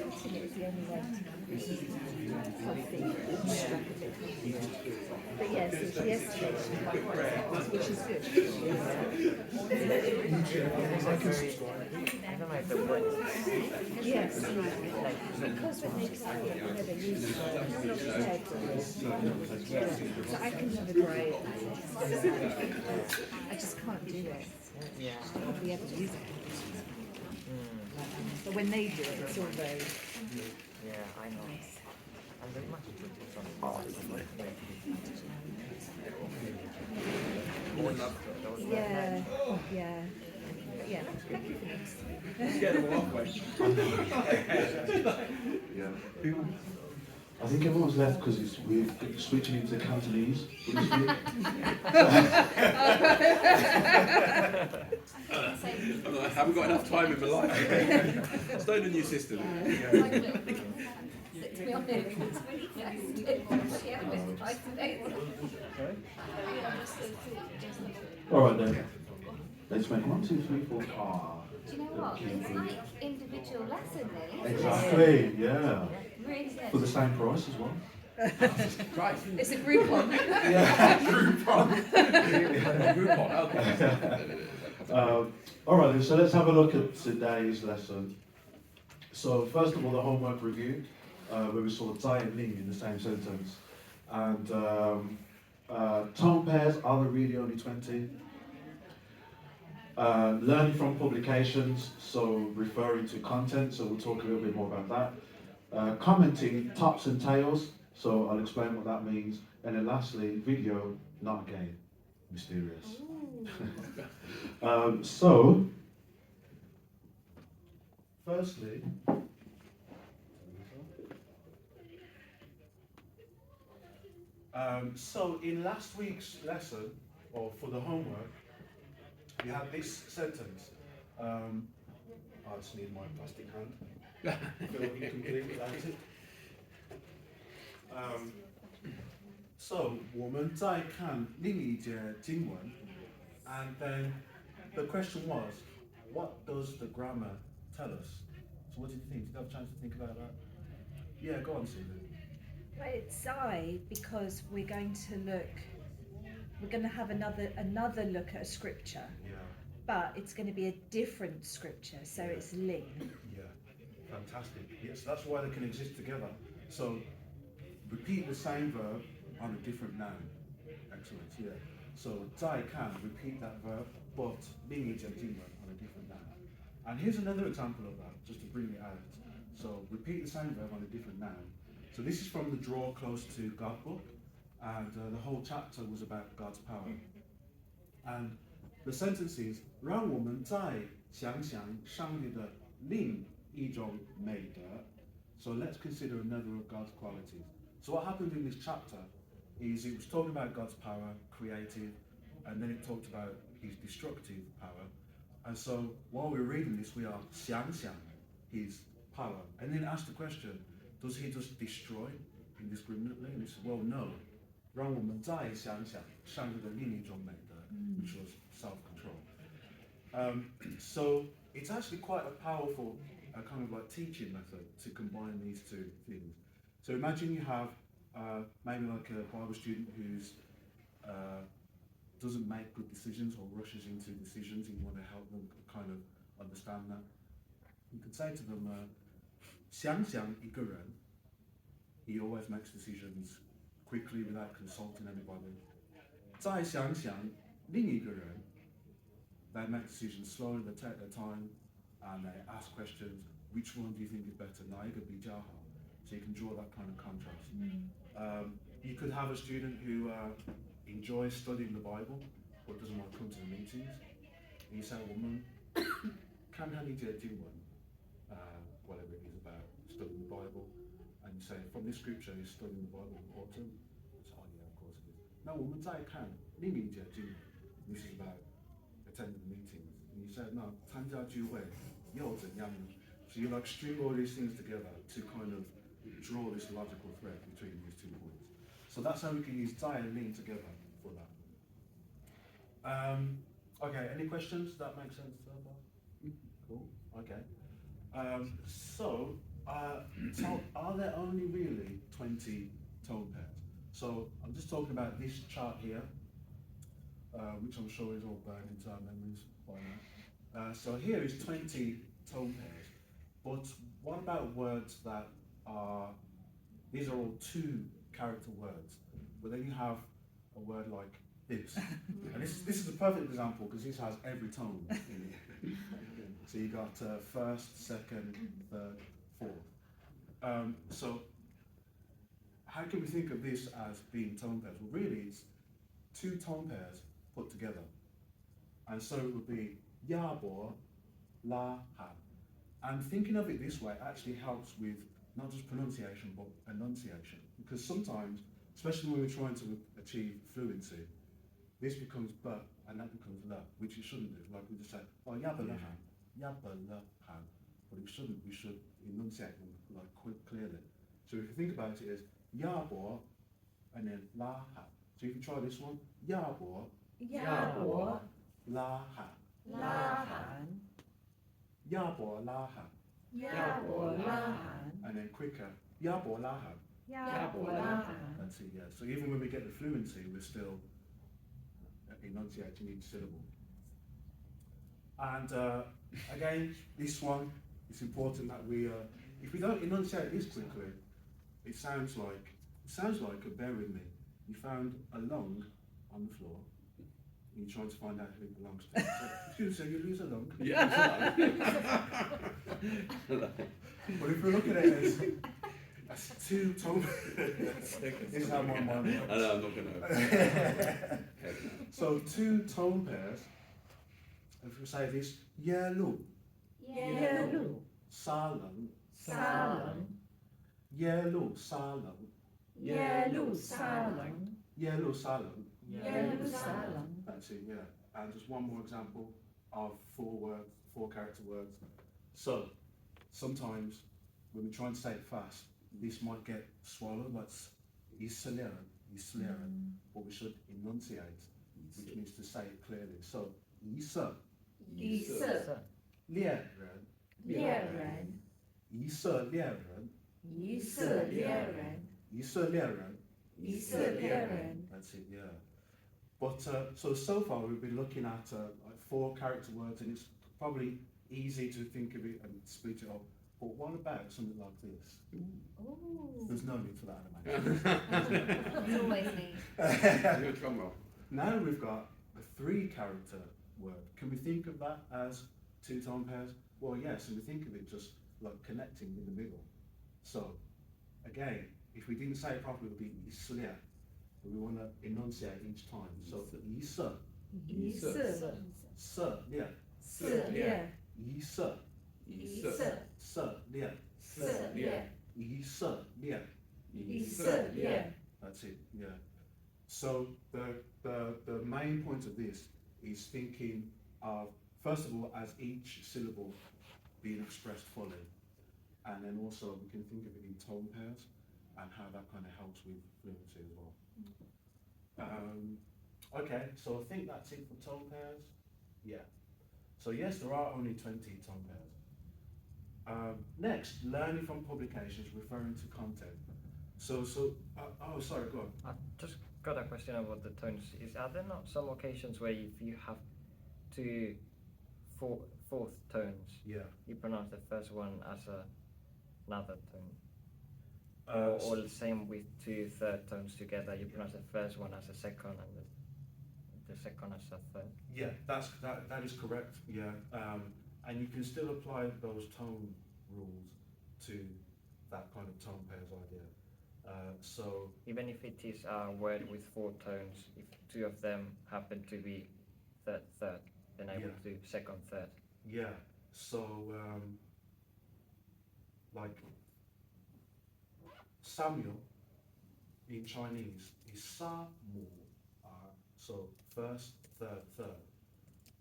eating it is the only way to healthy, but yes, it's yesterday, which is good. Yes, because when they play it, they use the head. So I can never grow. I just can't do it. Yeah. I can't be able to use it. But when they do it, it's all very. Yeah, I know. I'm very much interested in Yeah, yeah. But yeah, thank you for this. Get them halfway. Yeah. People, I think everyone's left because we're switching into Cantonese. I haven't got enough time in my life. Start a new system. To be honest, it's really All right then. Let's make 1, 2, 3, 4. Ah. Do you know what? It's like individual lesson then, isn't Exactly. Yeah. it? Really good. For the same price as well. Right. It's a Groupon. Groupon. Okay. All right then. So let's have a look at today's lesson. So first of all, the homework review, where we saw Zai and Ling in the same sentence, and tone pairs are there really only 20? Learning from publications, so referring to content, so we'll talk a little bit more about that. Commenting tops and tails, so I'll explain what that means. And then lastly, video, not game, mysterious. So, firstly, so in last week's lesson, or for the homework, we had this sentence. I just need my plastic hand. I feel incomplete without it. So, 我们在看另一节经文, and then the question was, what does the grammar tell us? So what did you think? Did you have a chance to think about that? Yeah, go on, Susan. Well, it's I because we're going to have another look at a scripture, Yeah. but it's going to be a different scripture, so it's Ling. Yeah, fantastic. Yes, that's why they can exist together. So, repeat the same verb on a different noun. Excellent, yeah. So, 在看, repeat that verb, but 另一件经文 on a different noun. And here's another example of that, just to bring it out. So, repeat the same verb on a different noun. So this is from the Draw Close to God book, and the whole chapter was about God's power. And the sentence is, 让我们再想想上帝的另一种美德. So let's consider another of God's qualities. So what happened in this chapter is it was talking about God's power, creative, and then it talked about his destructive power. And so while we're reading this, we are 想想 his power. And then ask the question, does he just destroy indiscriminately? And he said, well, no. 让我们再想想上帝的另一种美德, which was self-control. So it's actually quite a powerful kind of like teaching method to combine these two things. So imagine you have maybe like a Bible student who's doesn't make good decisions or rushes into decisions, and you want to help them kind of understand that. You could say to them, 想想一个人, he always makes decisions quickly without consulting anybody. 再想想另一个人, they make decisions slowly, they take their time, and they ask questions. Which one do you think is better? 哪一个比较好? So you can draw that kind of contrast. You could have a student who enjoys studying the Bible, but doesn't want to come to the meetings. And you say, 我们看看一节经文, whatever it is about studying the Bible, and you say, from this scripture, is studying the Bible important? So, oh yeah, of course it is. Now, 我们再看另一节经文, this is about attending the meetings. And you say, no, 参加聚会又怎样呢? So you like string all these things together to kind of draw this logical thread between these 2 points. So that's how we can use 在 and 另 together for that. Okay, any questions? That makes sense so far? Cool, okay. So So are there only really 20 tone pairs? So I'm just talking about this chart here, which I'm sure is all burned into our memories by now. So here is 20 tone pairs, but what about words that are, these are all 2 character words, but then you have a word like this. And this is a perfect example because this has every tone in it. So you got first, second, third, fourth. So how can we think of this as being tone pairs? Well, really, it's 2 tone pairs put together. And so it would be ya bo, la ha. And thinking of it this way actually helps with not just pronunciation, but enunciation. Because sometimes, especially when we're trying to achieve fluency, this becomes ba and that becomes la, which it shouldn't do. Like we just say, oh, ya ba la han, ya ba la han. But it shouldn't. We should enunciate them like clearly. So if you think about it as ya bo and then la ha. So if you try this one, ya bo, 鸭脖 la ha, 拉寒 ya bo la ha, 鸭脖拉寒 and then quicker, ya bo la ha. 鸭脖拉寒 That's it, yeah. So even when we get the fluency, we're still enunciating each syllable. And again, this one, it's important that we, if we don't enunciate this quickly, it sounds like a bear with me. You found a lung on the floor, and you're trying to find out who it belongs to. So, excuse me, you lose a lung. Yeah. But if we look at it as 2 tone, this is how my mind works. I know, I'm not gonna. So 2 tone pairs. If we say this, yellow, 耶路 salon, 沙冷 yellow, salon, 耶路沙冷 yellow, salon. 耶路撒冷 That's it, yeah. And just one more example of 4 character words. So sometimes when we're trying to say it fast, this might get swallowed, like isleren, but we should enunciate, which means to say it clearly. So, 一色 以色 猎人 猎人 一色猎人 以色列人 一色猎人 以色列人 That's it, yeah. But so far we've been looking at like 4 character words, and it's probably easy to think of it and split it up. But what about something like this? There's no need for that animation. It's always me. You're a drum roll. Now we've got a 3 character word. Can we think of that as 2 tone pairs? Well, yes, and we think of it just like connecting in the middle. So, again, if we didn't say it properly, it would be islia. But we want to enunciate each time. So, isa, 以色 se, lia, 色列 isa, 以色 se, lia, 色列 isa, lia. 以色列 That's it, yeah. So the main point of this is thinking of, first of all, as each syllable being expressed fully, and then also we can think of it in tone pairs and how that kind of helps with fluency as well. Okay, so I think that's it for tone pairs. Yeah. So yes, there are only 20 tone pairs. Next, learning from publications referring to content. So oh, sorry, go on. I just got a question about the tones. Are there not some occasions where if you have 2 fourth tones, Yeah. you pronounce the first one as another tone? Uh, Or the same with 2 third tones together, you pronounce the first one as a second and the second as a third. Yeah, that is correct. Yeah, and you can still apply those tone rules to that kind of tone pairs idea. So Even if it is a word with 4 tones, if 2 of them happen to be third, then I Yeah. would do second, third. yeah, so like Samuel in Chinese is Sa Mu, so first, third,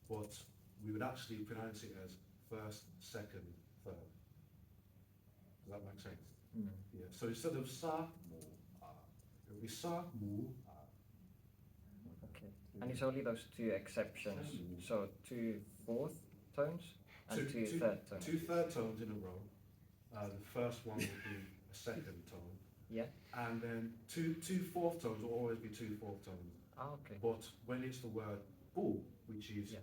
but we would actually pronounce it as first, second, third. Does that make sense? Mm. Yeah. So instead of Sa Mu, it would be Sa Mu. Okay. And it's only those 2 exceptions, so 2 fourth tones and 2 third tones. 2 third tones in a row, the first one will be a second tone. Yeah. And then two fourth tones will always be two fourth tones. Ah, okay. But when it's the word bu, which is Yeah.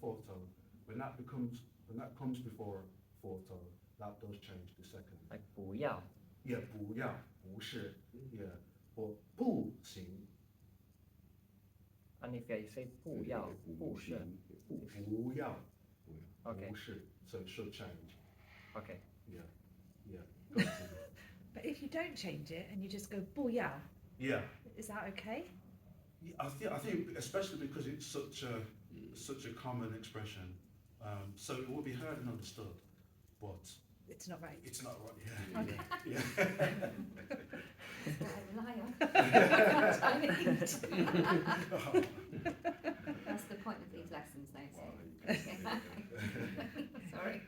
fourth tone, when that comes before fourth tone, that does change to second. Like 不要 Yeah, 不要，不是 yeah, or 不行 and if you say 不要不是不要 okay 不是 so it should change. okay Yeah. Got to. But if you don't change it and you just go 不要, Yeah. is that okay? I think especially because it's such a common expression, so it will be heard and understood, but It's not right. it's not right. Yeah. Okay. Yeah. That's what I rely on. That's what I need. That's the point of these lessons, though. So. Sorry.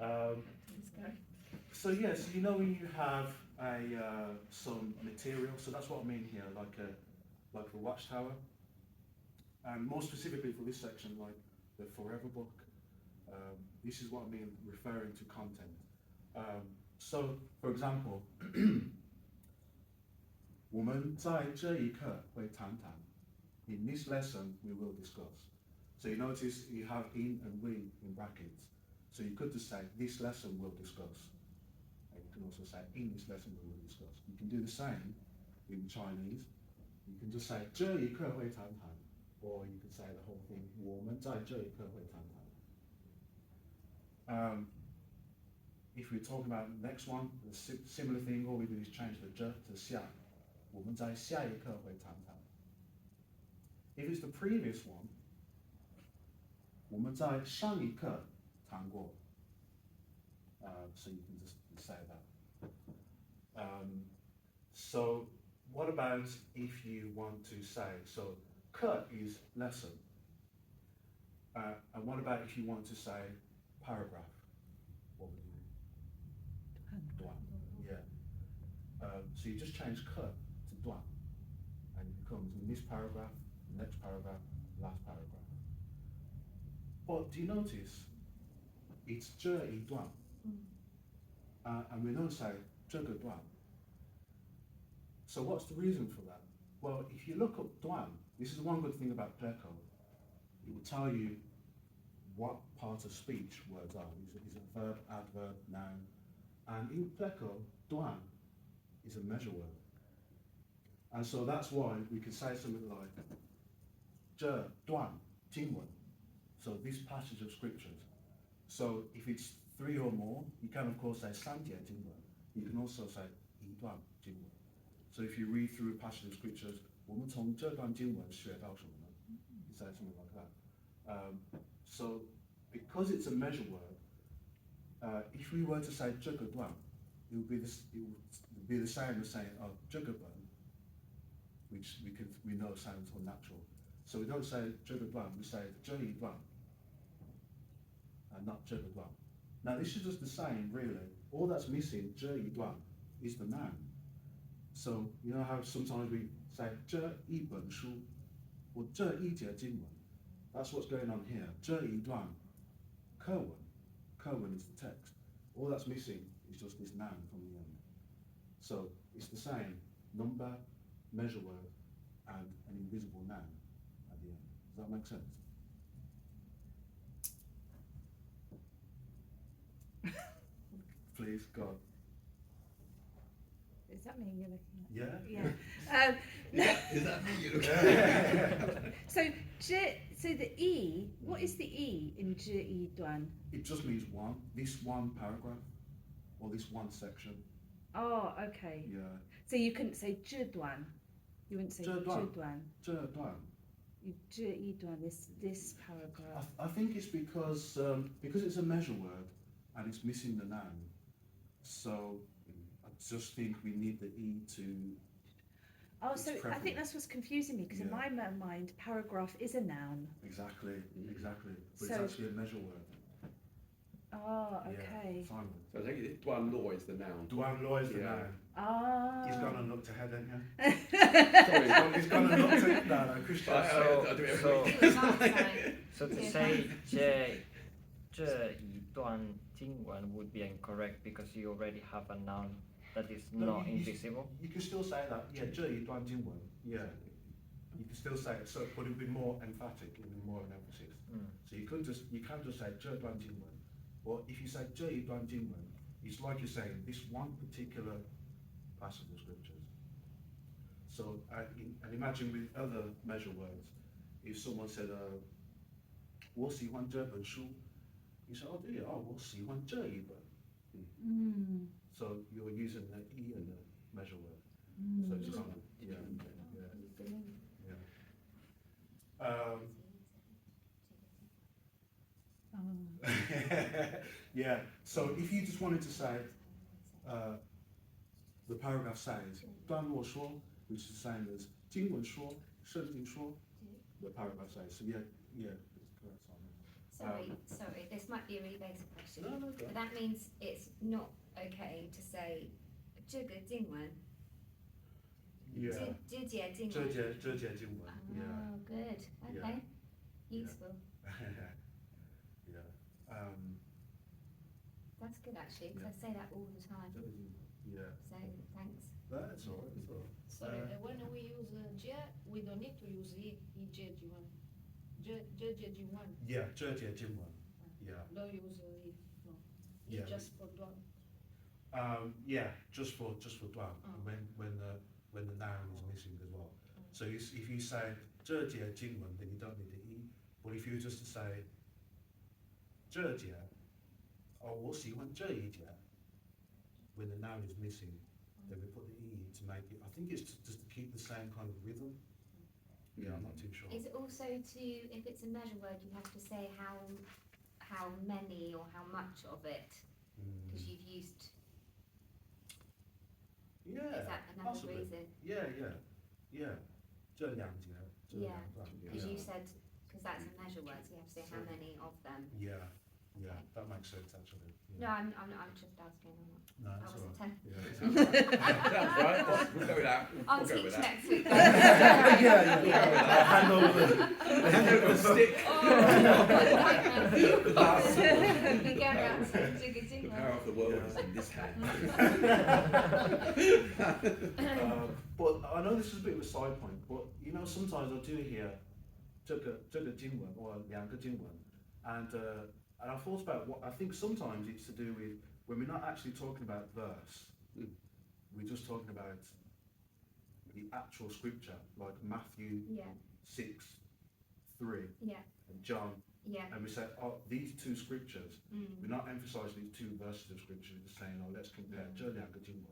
Let's go. So yes, you know when you have some material, so that's what I mean here, like the Watchtower, and more specifically for this section, like the Forever Book. This is what I mean referring to content. So, for example, 我们在这一课会谈谈. In this lesson, we will discuss. So you notice you have in and we in brackets. So you could just say, this lesson will discuss. And you can also say, in this lesson we will discuss. You can do the same in Chinese. You can just say, 这一课会谈谈. Or you can say the whole thing, 我们在这一课会谈谈. If we're talking about the next one, the similar thing, all we do is change the 这 to 下. 我们在下一课会谈谈. If it's the previous one, 我们在上一课谈过. So you can just say that. So what about if you want to say, so 课 is lesson. And what about if you want to say paragraph? What would you do? 段. Yeah. So you just change 课 to 段. And it becomes in this paragraph, next paragraph, last paragraph. But do you notice it's 这一段? And we don't say 这个段. So what's the reason for that? Well, if you look up 段, this is one good thing about Pleco. It will tell you what part of speech words are. Is it verb, adverb, noun? And in Pleco, 段 is a measure word. And so that's why we can say something like 这段经文. So this passage of scriptures. So if it's 3 or more, you can of course say 三节经文. You can also say 一段经文. So if you read through a passage of scriptures, 我们从这段经文学到什么呢? You say something like that. So because it's a measure word, if we were to say 这个段, it would be the same as saying 这个本, which we know sounds unnatural. So we don't say 这个段, we say 这一段, and not 这个段. Now this is just the same, really. All that's missing, 这一段, is the noun. So you know how sometimes we say 这一本书 or 这一节经文. That's what's going on here. 这一段课文. Kerwin is the text. All that's missing is just this noun from the end. So it's the same number, measure word, and an invisible noun at the end. Does that make sense? Please, God. Is that me you're looking at? Yeah? Yeah. Is that me you're looking at? So the E, what is the E in 这一段? It just means one. This one paragraph, or this one section. Oh, okay. Yeah. So you couldn't say 这段. You wouldn't say 这段.这段. 这段. You 这一段, this paragraph. I think it's because it's a measure word and it's missing the noun. So I just think we need the E to. Oh, It's so I preferable. think that's what's confusing me, because in Yeah. my mind, paragraph is a noun. Exactly. But So- it's actually a measure word. Oh, Yeah, okay. Simon. So I think it Duan Law is the noun. Duan Law is the Yeah. noun. Ah. He's gone and looked ahead, ain't you? Sorry, He's gone and looked ahead. No, Christian. I do it every So- week. You can't say. So to Yeah. say 这一段 Jingwen would be incorrect because you already have a noun that is No, not you- invisible. You can still say that, yeah, 这一段经文, yeah. You can still say it, so, but it'd be more emphatic, it'd be more an emphasis. So you can't just say 这段经文. Or if you say 这一段经文, it's like you're saying this one particular passage of scriptures. So, and imagine with other measure words, if someone said, 我喜欢这本书, you say, oh, do you? Oh, 我喜欢这一本. So you're using the e and the measure word. So it's kind of, yeah. Yeah, so if you just wanted to say, the paragraph says, 段落说, which is the same as 经文说, 圣经说, the paragraph says. So yeah, it's correct, Simon. Sorry, this might be a really basic question. No, no, But that means it's not okay to say 这个经文, yeah. 这节经文. 这节经文, yeah. Oh, good. Okay. Yeah. Useful. Yeah. That's good actually, because I say that all the time. 这个经文, yeah. So thanks. That's all right, that's all right. Sorry, when we use J, we don't need to use EJ1. JJ1. Yeah, 这节经文, yeah. Don't use E. No. E Yeah. just for one. Yeah, just for段, Oh. when the noun is missing as well. So if you say 这节经文, then you don't need the e. But if you were just to say 这节, or 我喜欢这一节, when the noun is missing, then we put the e to make it. I think it's just to keep the same kind of rhythm. Yeah, I'm not too sure. Is it also to, if it's a measure word, you have to say how many or how much of it, because you've used, Yeah, is that another possibly. reason? Yeah. 这两节, 这 Yeah. 两段, Because you said, because that's a measure word, so you have to say how many of them. Yeah, that makes sense actually. No, Yeah. I'm just asking. No, I that's all wasn't right. telling. Yeah. Sounds right. We'll go with that. I'll We'll go teach with that. next week. I'll hand over the stick. Go around saying jigga The jigga. power of the world is in this hand. But I know this is a bit of a side point, but you know sometimes I do hear 这个经文 or 两个经文, and I thought about what I think sometimes it's to do with when we're not actually talking about verse, we're just talking about the actual scripture, like Matthew Yeah, 6:3 yeah, and John, yeah. and we say, oh, these two scriptures, Mm. we're not emphasising these two verses of scripture, we're just saying, oh, let's compare 这两个经文.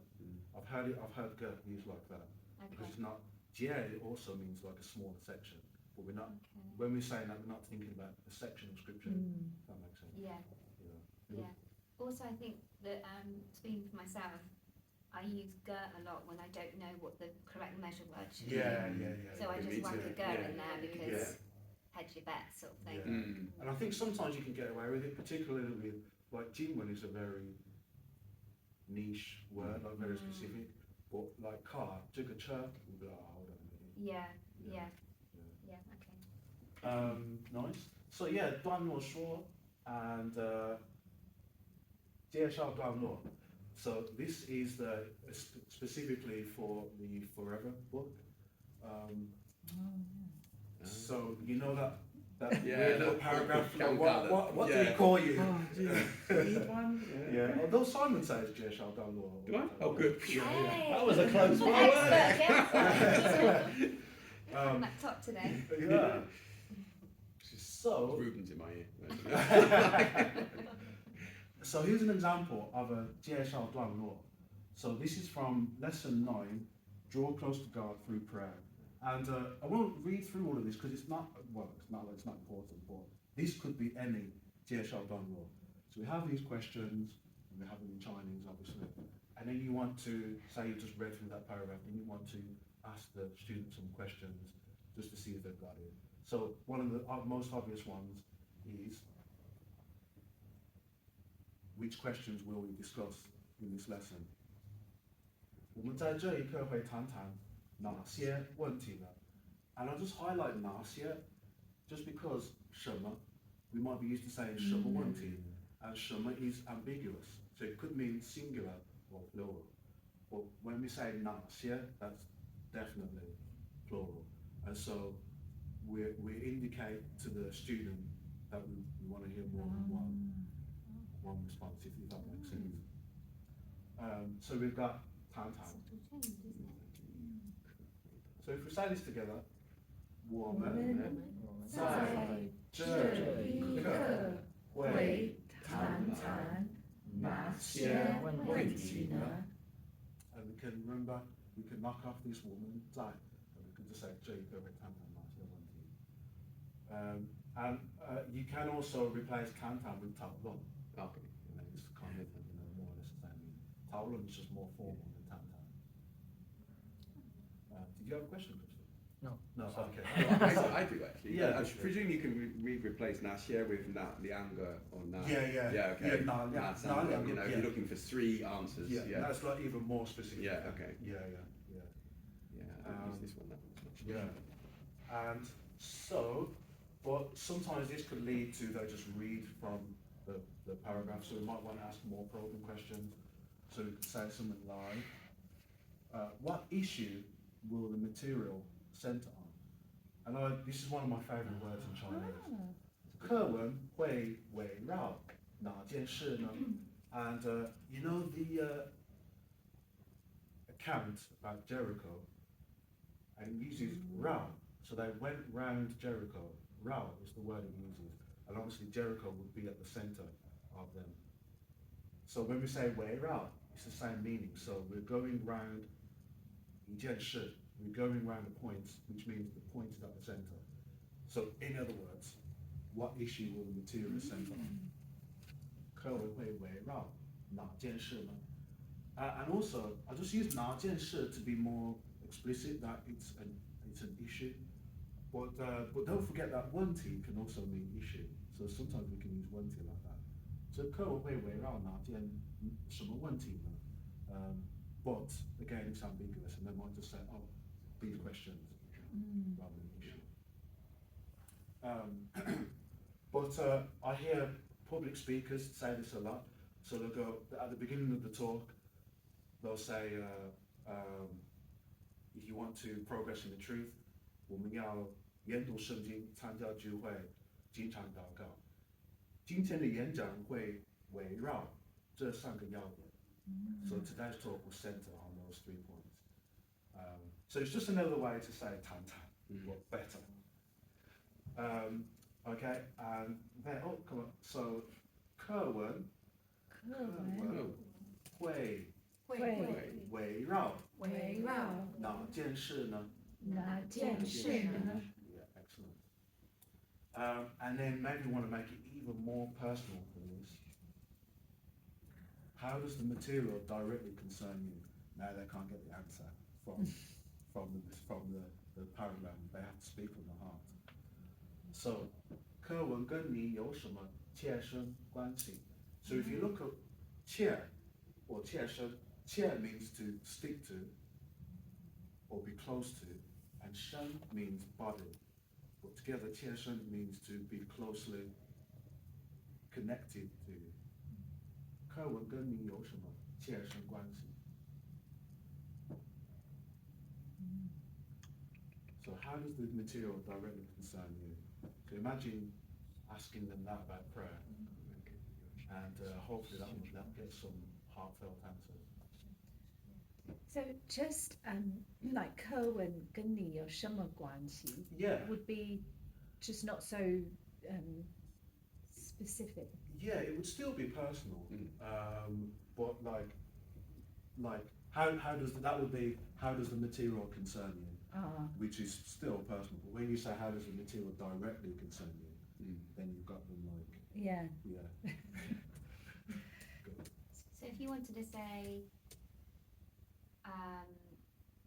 I've heard Gert used like that. Because Okay. it's not, it also means like a smaller section, but we're not, Okay. when we're saying that, we're not thinking about a section of scripture, if that makes sense. Yeah, Yeah. yeah. Also, I think that speaking for myself, I use "gert" a lot when I don't know what the correct measure word should Yeah, be. yeah. So I Me just whack too. a "gert" Yeah. in there because hedge your bets sort of thing. Yeah. And I think sometimes you can get away with it, particularly with, like, Jinwen is a very niche word, like very specific, but like car, 这个车, we'll be like, oh, hold on a minute. Yeah, Yeah. yeah, okay. Nice. So yeah, 段落说 and 介绍段落. So this is specifically for the Forever book. So you know that Yeah, weird no, little paragraph. Count What Gallop. do we Yeah. call you? Yeah. Yeah. Although Simon says 介绍段落. Do I? Oh, good. Hey! That was a close one. Expert, yeah. Um, At top today. Yeah. So. Ruben's in my ear. So here's an example of a 介绍段落. So this is from lesson 9, draw close to God through prayer. And I won't read through all of this because it's not important, but this could be any 介绍段落. So we have these questions, and we have them in Chinese obviously, and then you want to, say you just read through that paragraph, and you want to ask the students some questions just to see if they've got it. So one of the most obvious ones is, which questions will we discuss in this lesson? 我们在这一课会谈谈哪些问题呢? And I'll just highlight 哪些, just because 什么, we might be used to saying 什么问题, and 什么 is ambiguous, so it could mean singular or plural. But when we say 哪些, that's definitely plural. And so we indicate to the student that we want to hear more than one response, if that makes sense. So we've got 谈谈. Subtle change, isn't it? So if we say this together, 我们在这一刻会谈谈哪些问题呢？ And we can remember, we can knock off this woman 在, and we can just say 这一个会谈谈哪些问题. And you can also replace 谈谈 with 讨论. Okay. It's kind of more or less the same. 讨论 is just more formal than 谈谈. Did you have a question, Christopher? No. No, Sorry. okay. I do actually. Yeah. I presume you can replace 那些 with 那两个 or 那. Yeah. Yeah, okay. Yeah, 哪两- 哪两个, you know, if yeah. you're looking for 3 answers. Yeah, Yeah. that's like even more specific. Yeah, okay. Yeah. Yeah, I'll use this one. That one's much Yeah. And so, but sometimes this could lead to they just read from the paragraph, so we might want to ask more probing questions. So we could say something like, what issue will the material center on? And this is one of my favorite words in Chinese. 课文会围绕哪件事呢? And you know the account about Jericho, and it uses Rao. So they went round Jericho. Rao is the word it uses. And obviously Jericho would be at the center of them. So when we say Wei Rao, it's the same meaning. So we're going round 一件事. We're going round the points, which means the point is at the center. So in other words, what issue will the material center on? 课文会围绕哪件事呢? And also, I just use 哪件事 to be more explicit that it's an issue. But don't forget that 问题 can also mean issue. So sometimes we can use 问题 like that. So 课文会围绕哪件什么问题呢? But again, it's ambiguous, and they might just say, "Oh, these questions," rather than issue. But I hear public speakers say this a lot. So they'll go at the beginning of the talk. They'll say, "If you want to progress in the truth, 我们要研读圣经，参加聚会，经常祷告。今天的演讲会围绕这3个要点。So today's talk will center on those 3 points. So it's just another way to say 谈谈, but better. Okay, and then, oh, come on. So 课文会围绕哪件事呢? Yeah, excellent. And then maybe you want to make it even more personal than this. How does the material directly concern you? Now they can't get the answer from the paragraph. They have to speak from the heart. So, 课文跟你有什么切身关系? So if you look at 切 or 切身, 切 means to stick to or be close to, and 身 means body. But together 切身 means to be closely connected to. 课文跟你有什么切身关系? So how does the material directly concern you? So imagine asking them that about prayer, and hopefully that will get some heartfelt answers. So just like 课文跟你有什么关系 Yeah. would be just not so specific. Yeah, it would still be personal, but like how does that would be how does the material concern you? Which is still personal. But when you say how does the material directly concern you, then you've got them like Yeah. So if you wanted to say, so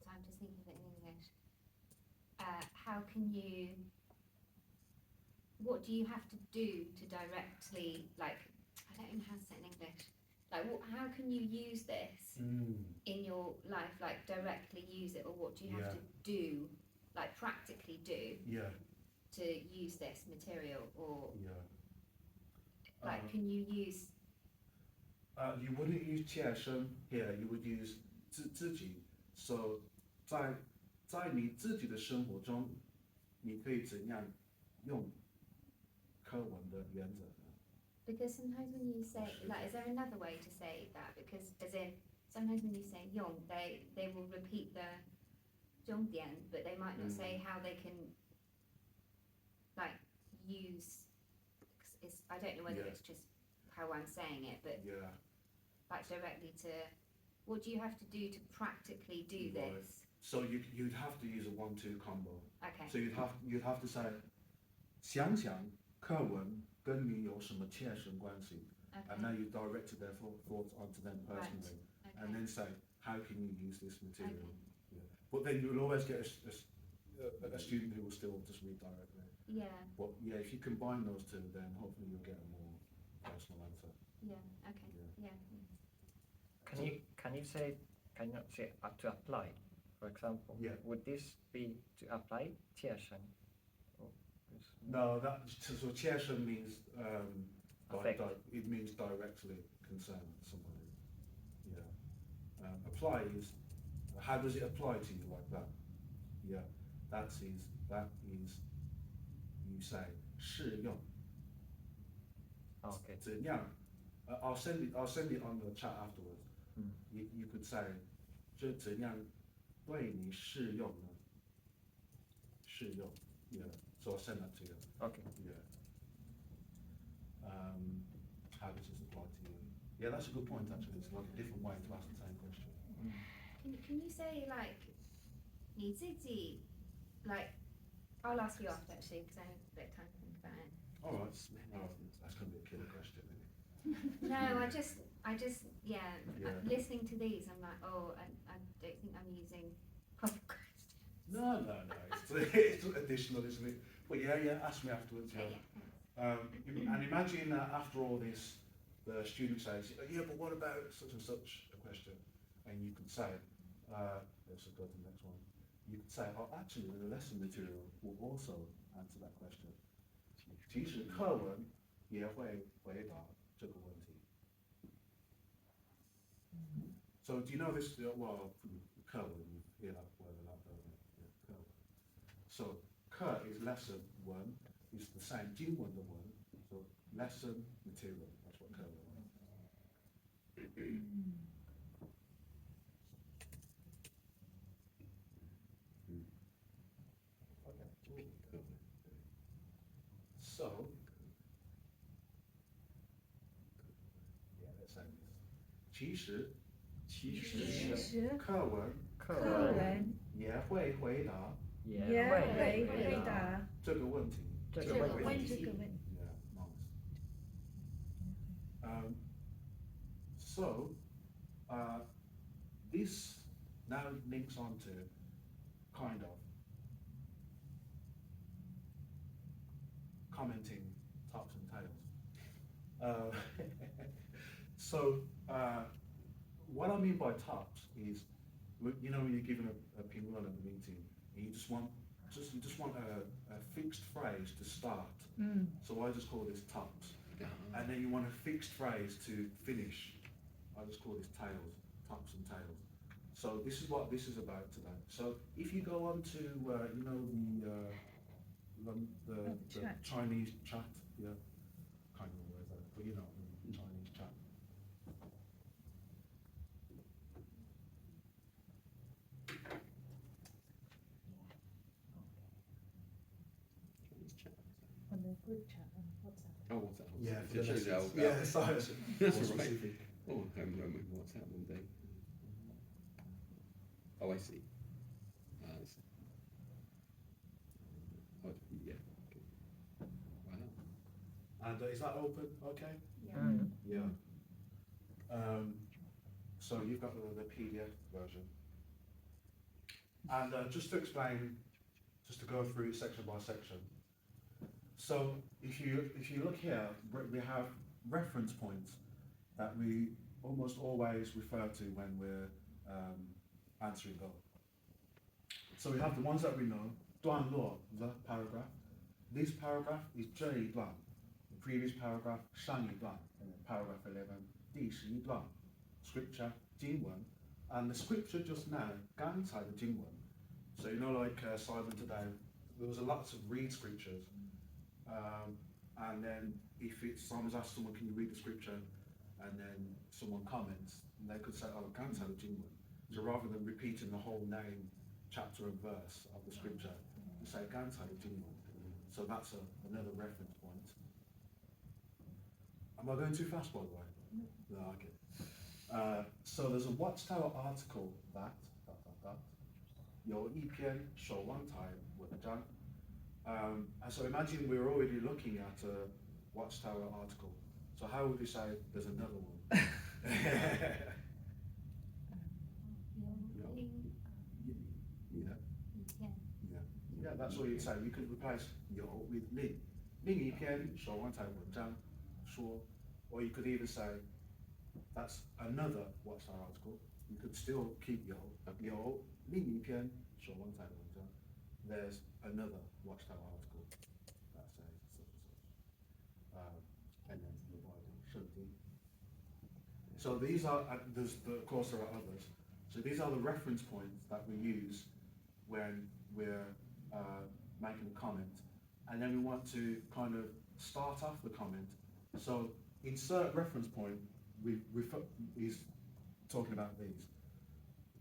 I'm just thinking of it in English. What do you have to do to directly, like, I don't know how to say it in English. Like, how can you use this in your life, like directly use it, or what do you have to do, like practically do, to use this material, or Like, can you use? You wouldn't use 切身 here. You would use 自己。So 在你自己的生活中，你可以怎样用课文的原则呢？ Because sometimes when you say, like, is there another way to say that? Because as in, sometimes when you say 用, they will repeat the 重点, but they might not say how they can, like, use. I don't know whether Yeah. it's just how I'm saying it, but Yeah. like directly to, what do you have to do to practically do Right. this? So you'd have to use a 1-2 combo. Okay. So you'd have to say 想想课文跟你有什么切身关系 Okay. and now you directed their thoughts onto them personally Okay. and then say how can you use this material. Okay. Yeah. But then you'll always get a student who will still just read directly. Yeah. But yeah, if you combine those two, then hopefully you'll get a more personal answer. Yeah. Okay. Yeah. Yeah. Can you say, can you not say to apply, for example? Yeah. Would this be to apply 切身? No, so 切身 means Affect. it means directly concern somebody. Yeah. Apply is how does it apply to you like that? Yeah. That is you say 适用. Okay. 怎样? I'll send it on the chat afterwards. You could say 这怎样对你适用呢? 适用. Yeah. So I'll send that to you. Okay. Yeah. How does this apply to you? Yeah, that's a good point actually. It's like a different way to ask the same question. Can you say like 你自己 like I'll ask you after actually because I have a bit of time to think about it. All right. That's going to be a killer question, isn't it? No, I just yeah. Yeah. Listening to these, I'm like, oh, I don't think I'm using proper questions. No. It's additional, isn't it? But yeah. Ask me afterwards. Okay, Yeah. And imagine that after all this, the student says, yeah, but what about such and such a question? And you could say, let's go to the next one. You could say, oh, actually, the lesson material will also answer that question. 其实课文也会回答这个问题. So do you know this? Well, 课文 you hear that word a lot, don't you? Yeah, 课文. So 课 is lesson, 文 is the same 经文的文, so lesson material. That's what 课文is. So, yeah, let's say this. 其实课文课课文文也会回答也也会会回答回答这个问题. 这个问个问题。题这个问题。 Yeah, nice. So, this now links on to kind of commenting tops and tails. So, what I mean by tops is, you know, when you're given a pinwheel at a meeting, and you just want a fixed phrase to start. So I just call this tops. And then you want a fixed phrase to finish. I just call this tails, tops and tails. So this is what this is about today. So if you go on to you know the Chat. Chinese chat, yeah, can't remember where that, but you know the Chinese chat. On the group chat on WhatsApp. Oh, what's that? Yeah, It shows you how, yeah, science. That's all right. Oh, I haven't known what's happening there. Oh, I see. I see. Oh, yeah. Okay. Wow. And is that open? Okay. Yeah. Yeah. So you've got the PDF version. And just to explain, just to go through section by section. So if you look here, we have reference points that we almost always refer to when we're answering Go. So we have the ones that we know, 段落, the paragraph. This paragraph is 这一段, previous paragraph 上一段 and then paragraph 11第11段 scripture 经文 and the scripture just now 刚才的经文 so you know like Simon today there was a lots of read scriptures and then if it's Simon's asked someone can you read the scripture and then someone comments and they could say oh 刚才的经文 so rather than repeating the whole name chapter and verse of the scripture you say 刚才的经文 so that's another reference point. Am I going too fast, by the way? No, okay. So there's a Watchtower article that 有一篇守望台文章 and so imagine we're already looking at a Watchtower article. So how would you say there's another one? Yeah, that's what you'd say. You could replace 有 with 另一篇守望台文章说 or you could either say that's another Watchtower article. You could still keep 有另一篇守望台文章 there's another Watchtower article that says such and such. And then the Bible, 圣经. So these are, of course there are others. So these are the reference points that we use when we're making a comment. And then we want to kind of start off the comment. So insert reference point is talking about these.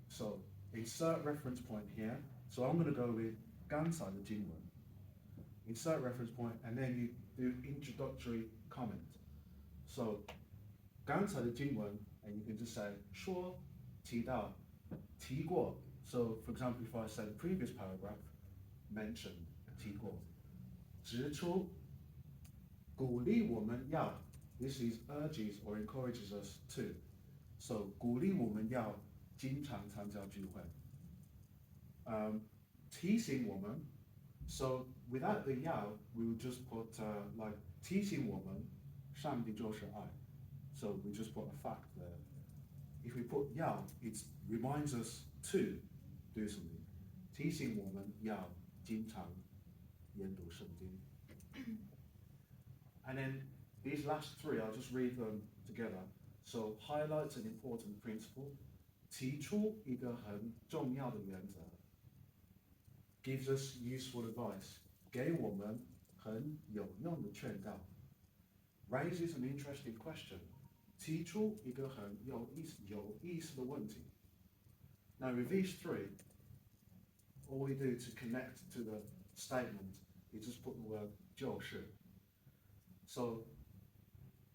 So insert reference point here. So I'm going to go with 刚才的经文. Insert reference point and then you do introductory comment. So 刚才的经文 and you can just say 说提到提过. So for example if I say the previous paragraph mentioned 提过指出鼓励我们要 this is urges or encourages us to. So 鼓励我们要经常参加聚会. 提醒我们 so without the 要 we would just put like 提醒我们上帝就是爱. So we just put a fact there. If we put 要 it reminds us to do something. 提醒我们要经常研读圣经. And then these last three, I'll just read them together. So highlights an important principle. 提出一个很重要的原则. Gives us useful advice. 给我们很有用的劝告. Raises an interesting question. 提出一个很有意思的问题. Now with these three, all we do to connect to the statement is just put the word 就是. So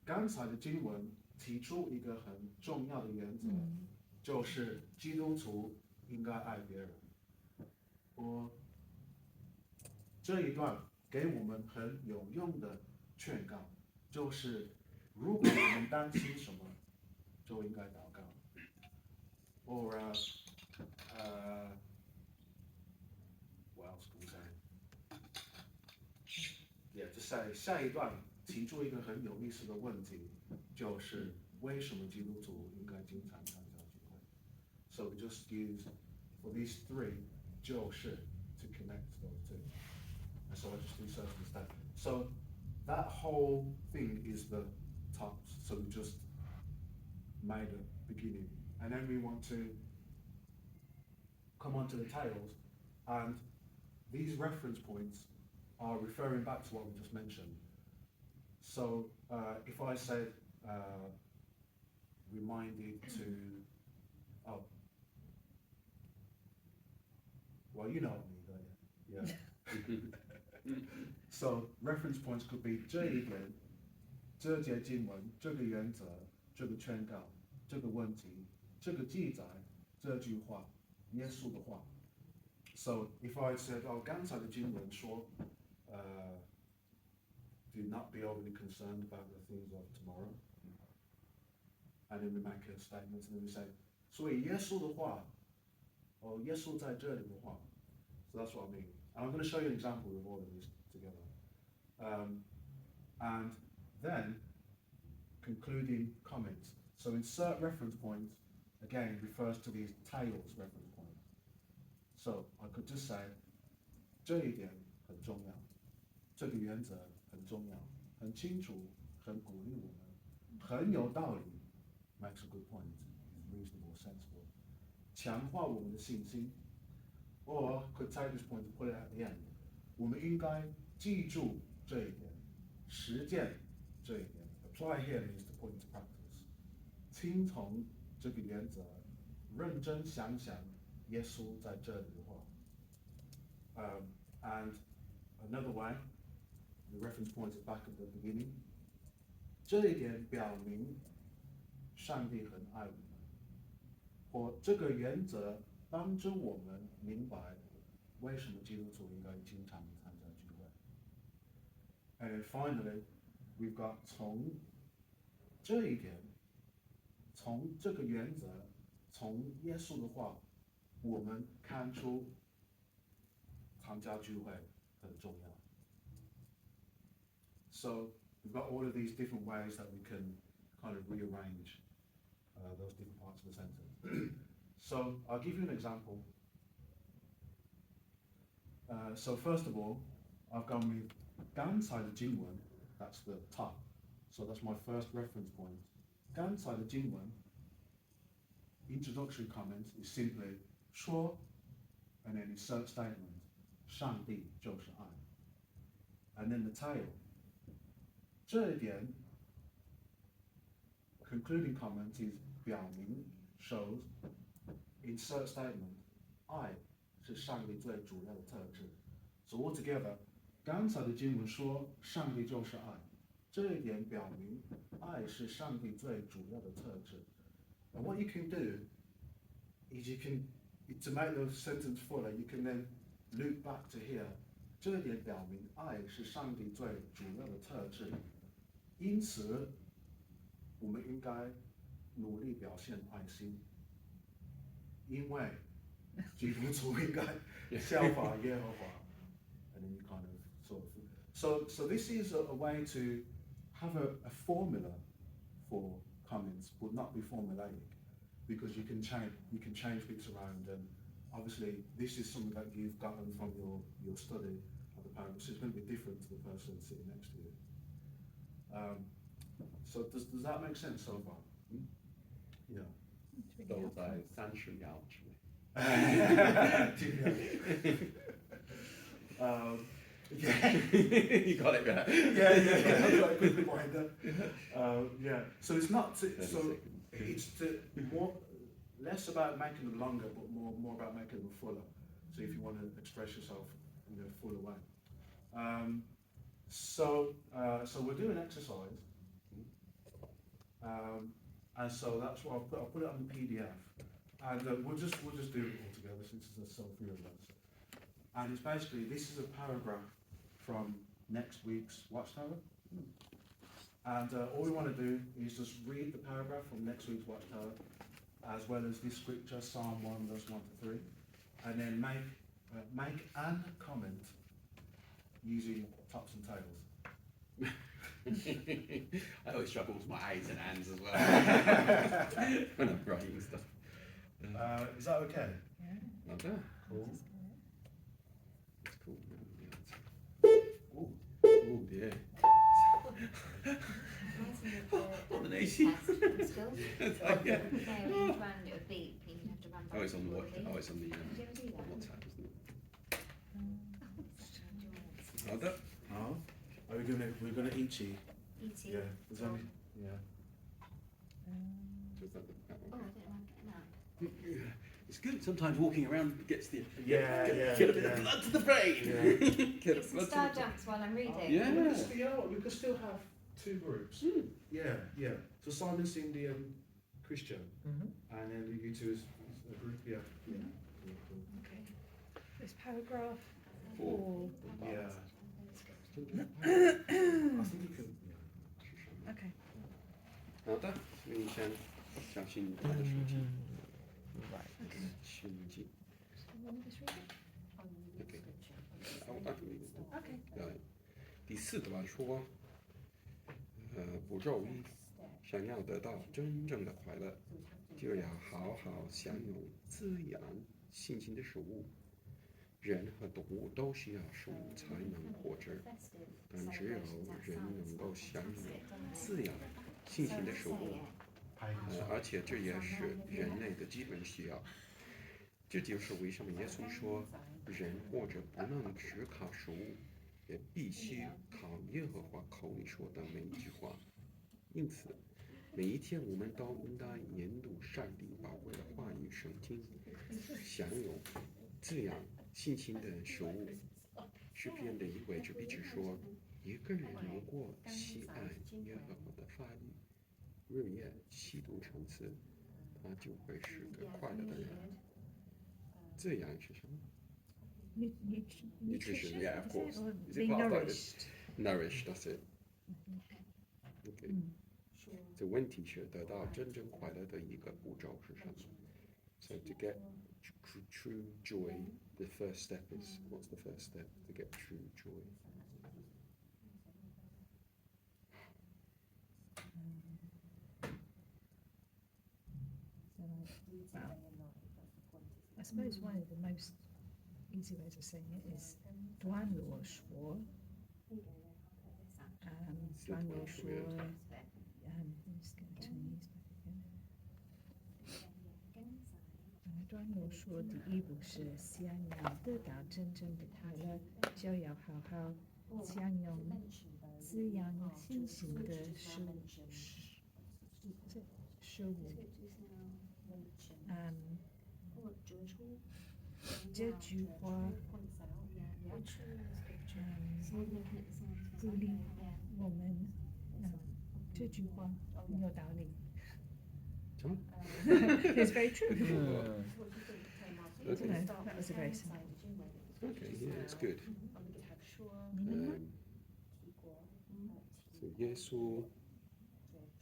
刚才的经文提出一个很重要的原则，就是基督徒应该爱别人。这一段给我们很有用的劝告，就是如果我们担心什么，就应该祷告。Or what else can we say? Yeah, just say 下一段提出一个很有意思的问题，就是为什么基督徒应该经常参加聚会 ？So we just use for these three 就是 to connect those two. And so I just insert instead. So that whole thing is the top. So we just made a beginning, and then we want to come on to the tails, and these reference points are referring back to what we just mentioned. So if I said reminded to, oh, well, you know what I mean, don't you? Yeah. So reference points could be 这一点，这节经文，这个原则，这个劝告，这个问题，这个记载，这句话，耶稣的话。So if I said, oh, 刚才的经文说do not be overly concerned about the things of tomorrow. And then we make a statement and then we say, 所以耶稣的话，耶稣在这里的话. So that's what I mean. And I'm going to show you an example of all of these together. And then concluding comments. So insert reference point, again, refers to these tails reference point. So I could just say, 这一点很重要，这个原则很重要，很清楚，很鼓励我们，很有道理 ，makes a good point, is reasonable, sensible， 强化我们的信心。Or could take this point and put it at the end， 我们应该记住这一点，实践这一点。Apply here means to put into practice， 听从这个原则，认真想想耶稣在这里的话。And another way, the reference point is back at the beginning. 这一点表明上帝很爱我们，或这个原则帮助我们明白为什么基督徒应该经常参加聚会。And finally, we've got 从这一点，从这个原则，从耶稣的话，我们看出参加聚会很重要。So we've got all of these different ways that we can kind of rearrange those different parts of the sentence. So I'll give you an example. So first of all, I've gone with 刚才的经文, that's the top. So that's my first reference point. 刚才的经文 introductory comment is simply 说 and then insert statement 上帝就是爱 and then the tail 这一点 concluding comment is 表明 shows insert statement 爱是上帝最主要的特质 so altogether 刚才的经文说上帝就是爱这一点表明爱是上帝最主要的特质 and what you can do is you can to make the sentence fuller you can then loop back to here 这一点表明爱是上帝最主要的特质因此我们应该努力表现爱心因为基督徒应该效法耶和华 and then you kind of sort of so this is a way to have a formula for comments but not be formulaic because you can change bits around and obviously this is something that you've gotten from your study of the paragraph so it's going to be different to the person sitting next to you so does that make sense so far? Yeah 都在30秒之内 yeah You got it right. yeah I've got a good reminder yeah so it's not to, so it's to more less about making them longer but more about making them fuller so if you want to express yourself in a fuller way so we'll do an exercise and so that's what I'll put it on the PDF and we'll just do it all together since there's so few of us and it's basically this is a paragraph from next week's Watchtower and all we want to do is just read the paragraph from next week's Watchtower as well as this scripture Psalm 1 verse 1 to 3 and then make an comment using tops and tails I always struggle with my A's and ands as well when I'm writing stuff. is that okay? Okay. Cool. That's cool. Oh dear. What an AC. Skills. Yeah. When you run, it would beep and you'd have to run back. Oh, it's on the watch. forward. Oh, it's on the Did you ever do that? WhatsApp, isn't it? Oh, Other? Oh, are we're gonna eat E.T. yeah there's only yeah Just that Oh, one. I don't mind getting up. It's good. Sometimes walking around gets the Yeah, get a bit of blood to the brain. Get a Some blood star to the jumps while I'm reading. Yeah. we could still have two groups yeah so Simon Cindy and Christian and then you two is a group yeah Okay. This paragraph Four. 4. yeah I think you can yeah. Okay. 好的，所以你相信他的书籍， Okay. 心经。 You want me to just read it? OK，我大主意。 Okay. 第4段说，步骤1，想要得到真正的快乐，就要好好享用滋养心情的食物。人和动物都需要食物才能活着，但只有人能够享有滋养信心的食物，而且这也是人类的基本需要。这就是为什么耶稣说，人活着不能只靠食物，也必须靠耶和华口里说的每一句话。因此，每一天我们都应该研读上帝宝贵的话语圣经，享有滋养信心的食物。诗篇的一位执笔者说，一个人如果喜爱耶和华的法律，日夜细读陈词，他就会是个快乐的人。滋养是什么？ Nutrition, yeah, of course. Or Is it being part of it? nourished. Nourished, that's it. Okay. 这问题是得到真正快乐的一个步骤是什么 ？So to get true joy, the first step is, what's the first step to get true joy? I suppose one of the most easy ways of saying it is 端落说. 端落说 I'm just going to Chinese back again. 端落说第一步是想要得到真正的快乐，就要好好享用滋养心性的食物。这句话鼓励我们，这句话很有道理。It's very true. Okay. That was a very simple. Okay, yeah, it's good. So 耶稣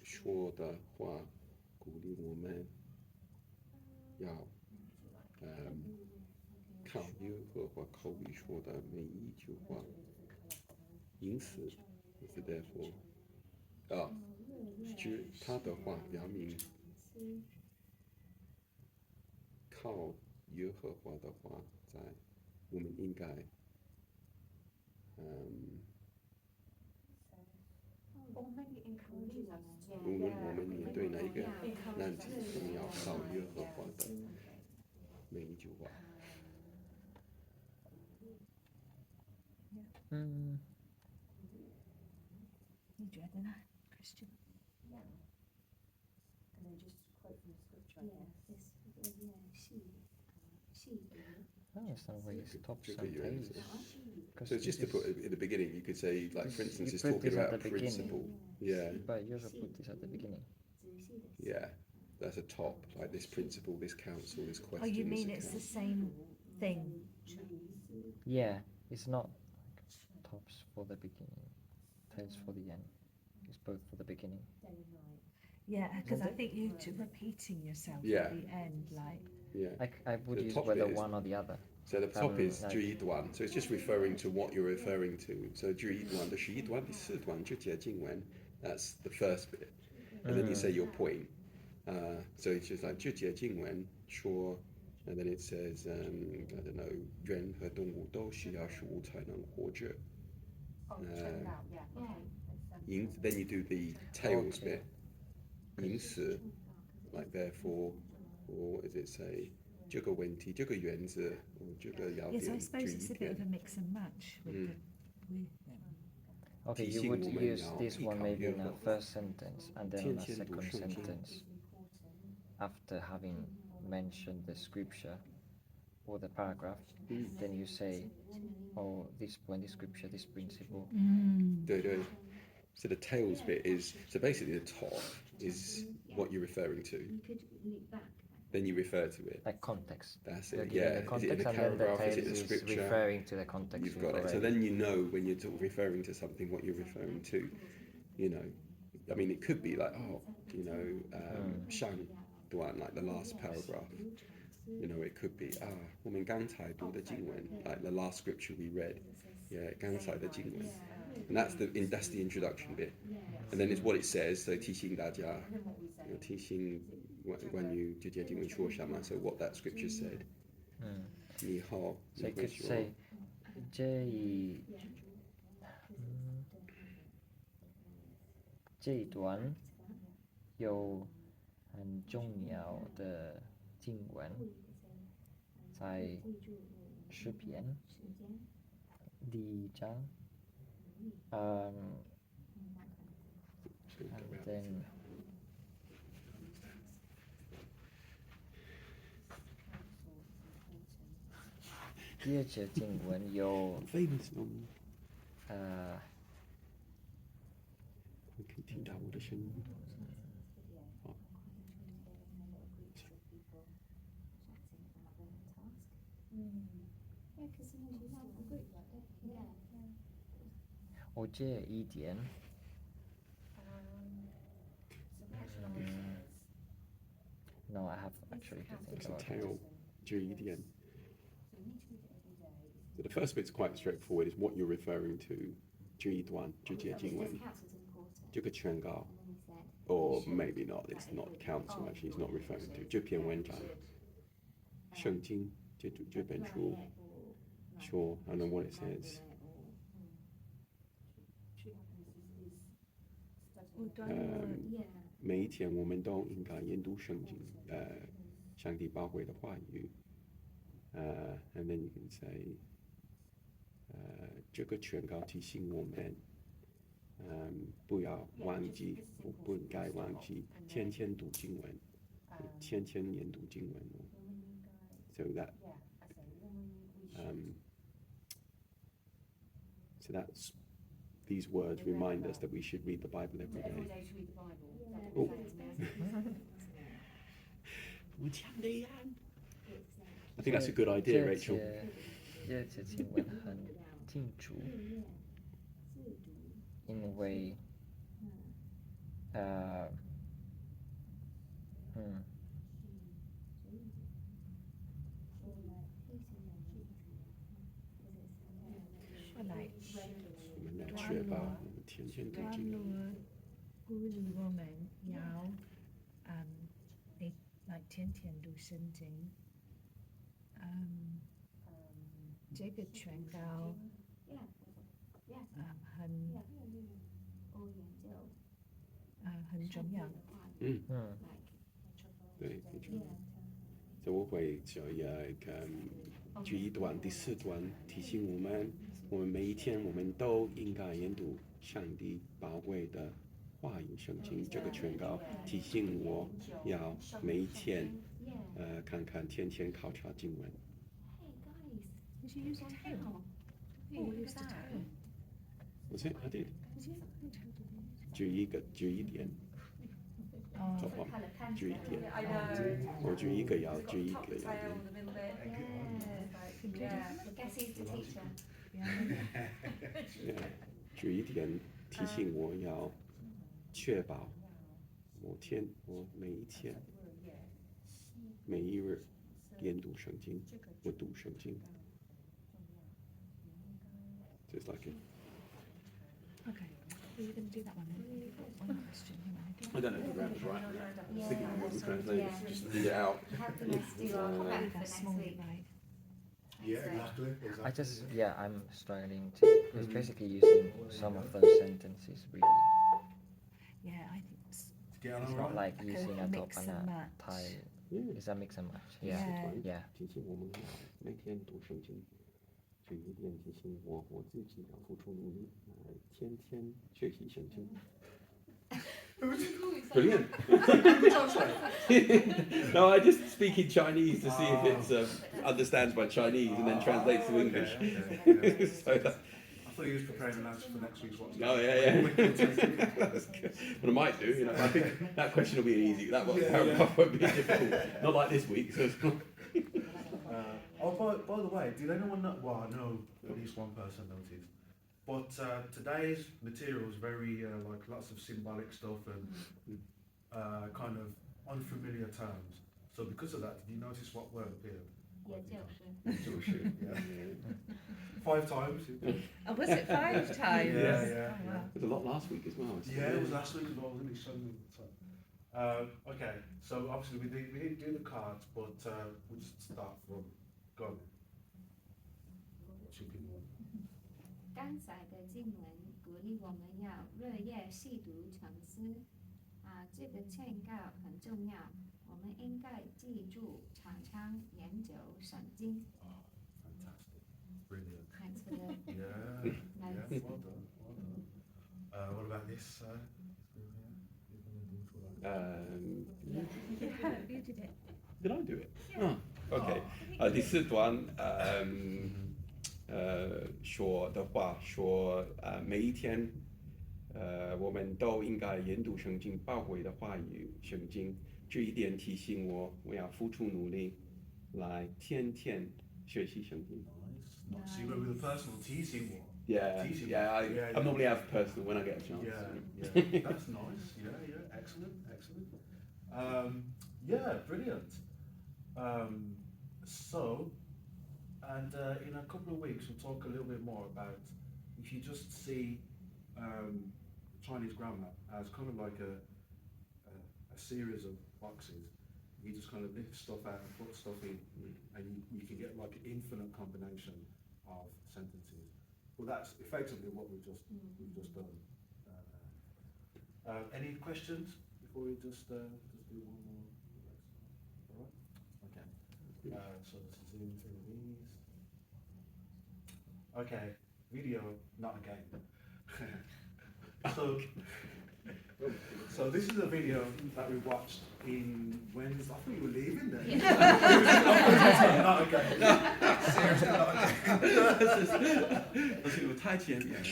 说的话鼓励我们要靠耶和华口里说的每一句话，因此是 therefore 他的话表明靠耶和华的话在我们应该无论我们面对哪一个难题，我们要靠耶和华的每一句话。你觉得呢 ，Christian？ I don't understand why he stops Just and put your tails. answer. Because So just to put it at the beginning, you could say, like, for instance, You it's put talking this at about a the beginning. principle. Yeah, But you also put this at the beginning. yeah. That's a top, like this principle, this counsel, this question. Oh, you this mean it's the account. same thing? Yeah, it's not like tops for the beginning, tails for the end. It's both for the beginning. Yeah, because I think you're repeating yourself Yeah. at the end, like. Yeah. I would The use top whether bit is- one or the other. So the top is like- 注一段, so it's just referring to what you're referring to. So 注一段的十一段第四段就节经文, that's the first bit. And then you say your point. So it's just like 就节经文说, and then it says, I don't know, 人和动物都需要食物才能活着. Then you do the tails Okay. bit. 因此, like therefore, or what does it say? 这个问题, 这个原则, or 这个要点, Yes, I suppose it's a bit of 注意点. a mix and match with Mm. with them. Okay, you 提醒 would 我们 use 要 this 依 one 靠 maybe 耶 in 和 a 华。 first sentence and then on a 天天读 second 圣经。 sentence after having mentioned the scripture or the paragraph. Then you say, oh, this point, this scripture, this principle. 对对. So the tails bit is, so basically the top is what you're referring to. You could loop back. Then you refer to it. Like context. That's You're it, giving yeah. the Is it in context the and then the paragraph? Is tails it the is scripture? referring to the context. You've got it. So then you know when you're referring to something what you're referring to. You know, I mean, it could be like, oh, you know, 上段, like the last paragraph. You know, it could be, 我们刚才读的经文, like the last scripture we read. Yeah, 刚才的经文. And that's the introduction bit. And then it's what it says, so 提醒大家, 提醒关于这节经文说什么, so what that scripture said. 以后 So 你 you 会 could 说 say 这一段有很重要的经文，在诗篇第一章。And then第二节经文有 famous 呢？呃你可以听到我的声音。好，我这一点，No, I have actually to think It's a about it. tail 这一点。So the first bit's quite straightforward. Is what you're referring to 这一段这节经文 这个劝告 or maybe not. It's not counsel. Actually, it's not referring to 这篇文章。圣经这本书说 I don't know what it says. 每一天我们都应该研读圣经，上帝宝贵的话语。And then you can say，这个劝告提醒我们，不要忘记，不应该忘记，天天读经文，天天研读经文。So that's these words remind us that we should read the Bible every day. Every day to read the Bible. Oh. 我讲的呀。I think that's a good idea, Rachel. 这节经文很清楚，因为说来我们要确保我们天天读段经文。落鼓励我们要like 天天读圣经。这个劝告很重要。对，没错。所以我会就举一段第4段提醒我们，我们每一天我们都应该研读上帝宝贵的话语圣经。这个劝告提醒我要每一天看看天天考察经文。Did you use a tail? You used a tail. Was it? I did. Did you? 举一点。Oh. 举一点。我举一个要举一个要。Guess who's the teacher? Yeah. 举一点提醒我要确保我每一天每一日研读圣经，我读圣经。Just like it. Okay. Are you going to do that one? One question. I don't know if the round's right. Yeah, Thinking of modern translation, yeah. just read it out. Helping us do our prep for next Small, week. right? Yeah, exactly. I'm struggling to. It's basically using some of those sentences really. Yeah, I think it's Get on It's all not right. like using a mix top and and a match. tie. Yeah. Is that mix and match? Yeah. Yeah. 提醒我们要每天读圣经，举一点提醒我自己要付出努力，天天学习圣经。Brilliant. No, I just speak in Chinese to see if it understands my Chinese and then translates to English. So that, I thought you was preparing an answer for next week's what's oh yeah. That's good. But I might do. You know, I think that question will be easy. That one paragraph won't be difficult. Not like this week. So. By the way, did anyone know? Well, I know at least one person noticed. But today's material is very like lots of symbolic stuff and kind of unfamiliar terms. So because of that, did you notice what word appeared? Yeah. 5 times. Oh, was it 5 times? Yeah. Oh, wow. There's a lot last week as well. Yeah, it was last week as well, wasn't it? So, okay, so obviously we didn't do the cards, but we'll just start from. Go on. 请评论。刚才的经文鼓励我们要日夜细读沉思，这个劝告很重要，我们应该记住，常常研究圣经。Fantastic, brilliant. Thanks for the Yeah, notes. yeah, well done, well done. What about this? Yeah, you did it. Did I do it? Oh, okay. 第4段，说的话说，每一天，我们都应该研读圣经，宝贵的话语，圣经。这一点提醒我，我要付出努力，来天天学习圣经。Nice, nice. So you went with a personal teaching one. Yeah, Teaching yeah. one. I normally have personal when I get a chance. Yeah, yeah. That's nice. Yeah, yeah. Excellent, excellent. Yeah, brilliant. So, and in a couple of weeks, we'll talk a little bit more about if you just see Chinese grammar as kind of like a series of boxes. You just kind of lift stuff out and put stuff in, and you can get like an infinite combination of sentences. Well, that's effectively what we've just done. Any questions before we just do one more? All right. Okay. So let's zoom through these. Okay, video, not again. So this is a video that we watched in Wednesday. I thought you were leaving then. Not again. Seriously, not again. 但是我太前面了。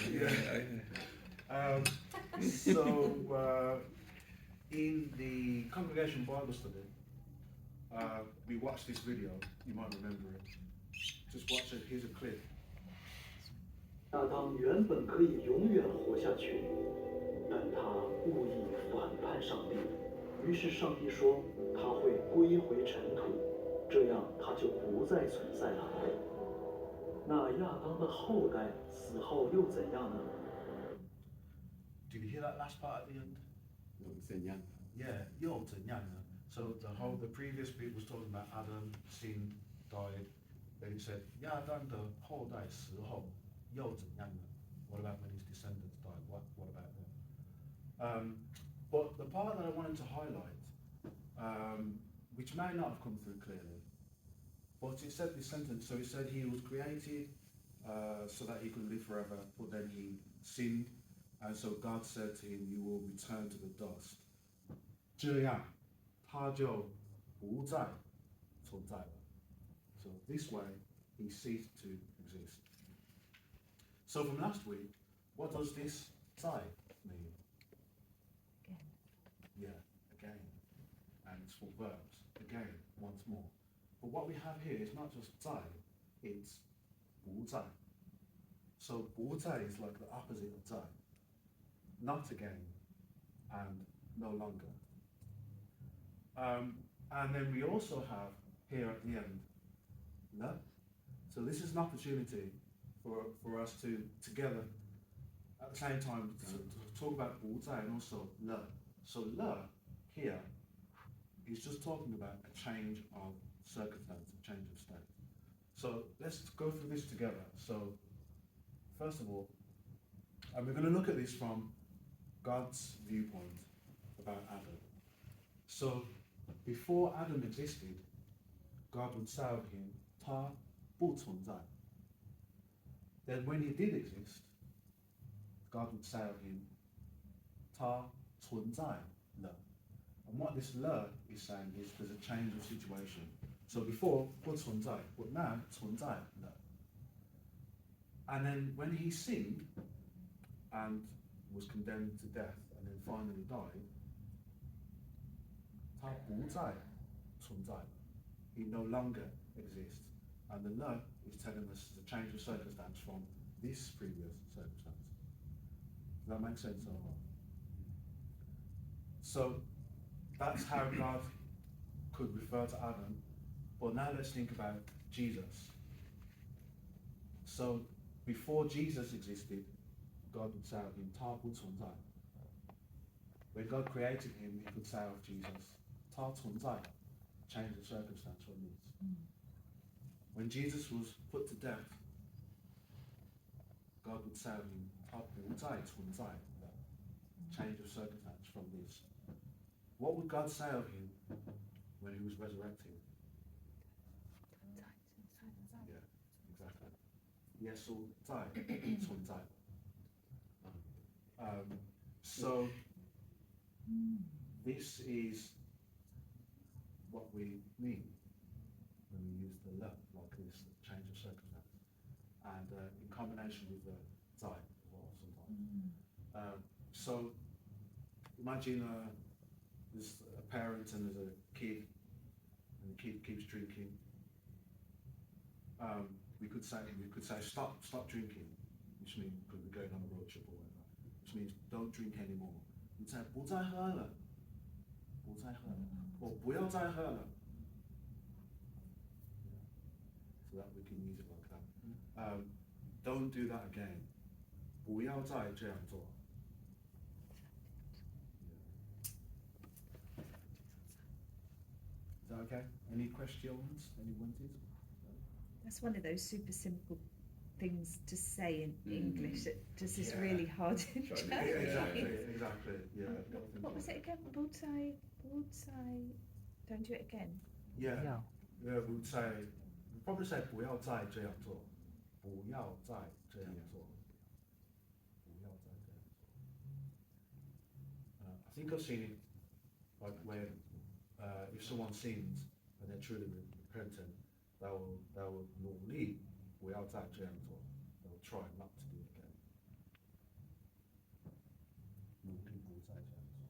So in the congregation Bible study, we watched this video. You might remember it. Just watch it. Here's a clip. 亚当原本可以永远活下去，但他故意反叛上帝，于是上帝说他会归回尘土，这样他就不再存在了。那亚当的后代死后又怎样呢？ Did you hear that last part at the end? 怎样？ Yeah, 又怎样呢? So the previous bit was talking about Adam, sin, died. Then it said 亚当的后代死后又怎样呢? What about when his descendants died? What about that? But the part that I wanted to highlight, which may not have come through clearly, but it said this sentence. So it said he was created so that he could live forever, but then he sinned, and so God said to him, "You will return to the dust." 这样，他就不再存在了。So this way, he ceased to exist. So from last week, what does this 再 mean? Again. Yeah, again. And it's for verbs. Again, once more. But what we have here is not just 在, it's 不在. So 不在 is like the opposite of 在. Not again and no longer. And then we also have here at the end, 了. So this is an opportunity for us to together at the same time to talk about 不在 and also 了. So 了 here is just talking about a change of circumstance, a change of state. So let's go through this together. So first of all, and we're going to look at this from God's viewpoint about Adam. So before Adam existed, God would say of him, 他不存在. Then when he did exist, God would say of him, 他存在了. And what this 了 is saying is there's a change of situation. So before, 不存在, but now 存在了. And then when he sinned and was condemned to death and then finally died, 他不再存在了. He no longer exists. And the 了 is telling us the change of circumstance from this previous circumstance. Does that make sense or not? So that's how God could refer to Adam. But now let's think about Jesus. So before Jesus existed, God would say of him, 他不存在. When God created him, he could say of Jesus, 他存在. Change the circumstance from this. When Jesus was put to death, God would say of him, 他不再存在 change of circumstance from this. What would God say of him when he was resurrected? Yeah, exactly. 耶稣在存在. So this is what we mean when we use the 了 like this change of circumstance, and in combination with the 在 as well sometimes. So imagine there's a parent and there's a kid, and the kid keeps drinking. We could say stop drinking, which means because we're going on a road trip or whatever, which means don't drink anymore. We'd say 不再喝了, 不再喝了, or 不要再喝了. So that we can use it like that. Don't do that again. 不要再这样做. Is that okay? Any questions? Any wanted? That's one of those super simple things to say in English that just is really hard in Exactly. Chinese. Exactly. Yeah. What was it again? Butai. Don't do it again. Yeah. Yeah. Yeah. We'd probably say 不要再这样做. 不要再这样做. 不要再这样做. I think I've seen it like where if someone sins and they're truly repentant, they will normally 不要再这样做. They'll try not to do it again. 努力不再这样做.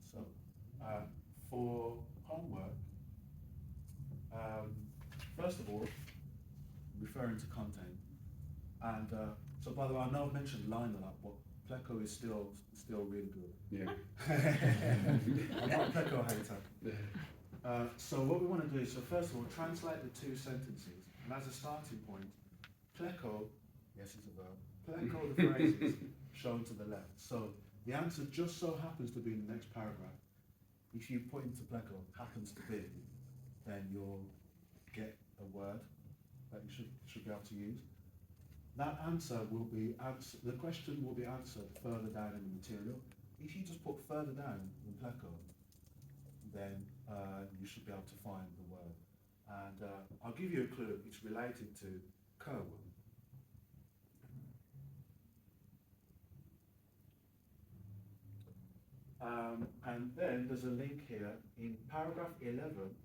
So for homework, first of all, referring to content, and so by the way, I know I've mentioned line a lot, but Pleco is still really good. Yeah. I'm not a Pleco hater. So what we want to do is, so first of all, translate the two sentences, and as a starting point, Pleco, yes it's a verb, Pleco the phrases shown to the left. So the answer just so happens to be in the next paragraph. If you put into Pleco happens to be, then you'll get a word that you should be able to use. That answer will be the question will be answered further down in the material. If you just put further down in Pleco, then you should be able to find the word. And I'll give you a clue. It's related to Kerwood. And then there's a link here in paragraph 11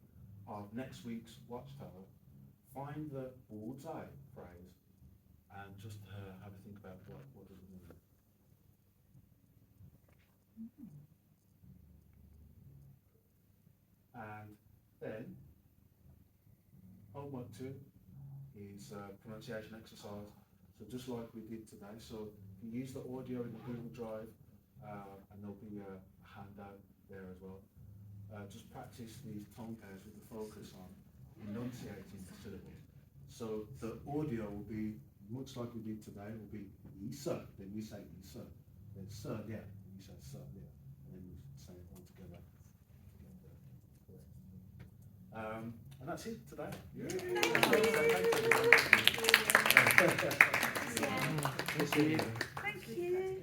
of next week's Watchtower. Find the 不在 phrase and just have a think about what does it mean. And then homework 2 is pronunciation exercise. So just like we did today, so you use the audio in the Google Drive, and there'll be a handout there as well. Just practice these tongue pairs with the focus on enunciating the syllables. So the audio will be much like we did today. It will be 一色, then you say 一色, then 色列, then you say 色列, and then you say it all together. And that's it today. Thank you.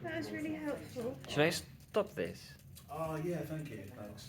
That was really helpful. Should I stop this? Oh yeah, thank you. Thanks.